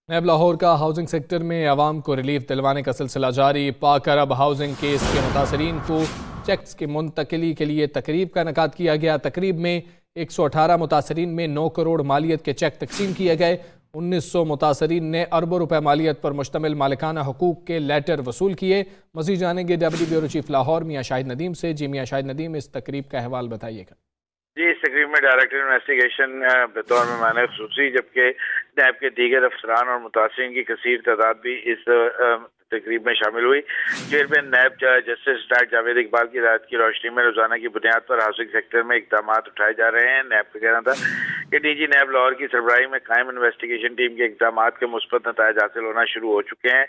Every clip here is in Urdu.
نیب لاہور کا ہاؤسنگ سیکٹر میں عوام کو ریلیف دلوانے کا سلسلہ جاری۔ پاک عرب ہاؤسنگ کیس کے متاثرین کو چیکس کی منتقلی کے لیے تقریب کا انعقاد کیا گیا۔ تقریب میں 118 متاثرین میں 9 کروڑ مالیت کے چیک تقسیم کیے گئے۔ 1900 متاثرین نے اربوں روپے مالیت پر مشتمل مالکانہ حقوق کے لیٹر وصول کیے۔ مزید جانیں گے ڈپٹی بیورو چیف لاہور میاں شاہد ندیم سے۔ جی میاں شاہد ندیم، اس تقریب کا احوال بتائیے گا۔ جی، اس تقریب میں ڈائریکٹر انویسٹیگیشن بطور مہمان خصوصی جبکہ نیب کے دیگر افسران اور متاثرین کی کثیر تعداد بھی اس تقریب میں شامل ہوئی۔ Chairman NAB justice doctor Javed Iqbal کی ہدایت کی روشنی میں روزانہ کی بنیاد پر ہاؤسنگ سیکٹر میں اقدامات اٹھائے جا رہے ہیں۔ نیب کا کہنا تھا کہ ڈی جی نیب لاہور کی سربراہی میں قائم انویسٹیگیشن ٹیم کے اقدامات کے مثبت نتائج حاصل ہونا شروع ہو چکے ہیں۔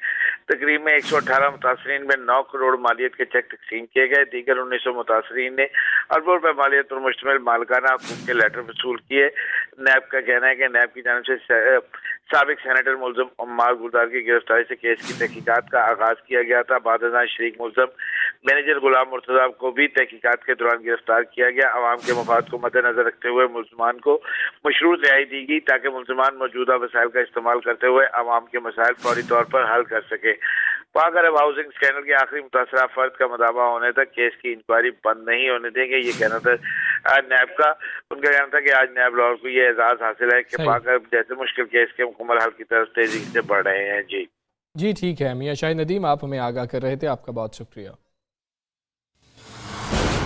تقریب میں 118 متاثرین میں 9 کروڑ مالیت کے چیک تقسیم کیے گئے۔ دیگر 1900 متاثرین نے اربوں روپے مالیت پر مشتمل مالکانہ حقوق کے لیٹر وصول کیے۔ نیب کا کہنا ہے کہ نیب کی جانب سے سابق سینیٹر ملزم عمار گلدار کی گرفتاری سے کیس کی تحقیقات کا آغاز کیا گیا تھا۔ بعد ازاں شریک ملزم مینیجر غلام مرتضیٰ کو بھی تحقیقات کے دوران گرفتار کیا گیا۔ عوام کے مفاد کو مد نظر رکھتے ہوئے ملزمان کو مشروط رہائی دی گئی تاکہ ملزمان موجودہ وسائل کا استعمال کرتے ہوئے عوام کے مسائل فوری طور پر حل کر سکیں۔ پاک عرب ہاؤسنگ اسکینڈل کے آخری متاثرہ فرد کا مداوع ہونے تک کیس کی انکوائری بند نہیں ہونے دیں گے، یہ کہنا تھا نیب کا۔ ان کا کہنا تھا کہ آج نیب لاہور کو یہ اعزاز حاصل ہے کہ پاک عرب جیسے مشکل کیس کے مکمل حل کی طرف تیزی سے بڑھ رہے ہیں۔ جی ٹھیک ہے میاں شاہد ندیم، آپ ہمیں آگاہ کر رہے تھے، آپ کا بہت شکریہ۔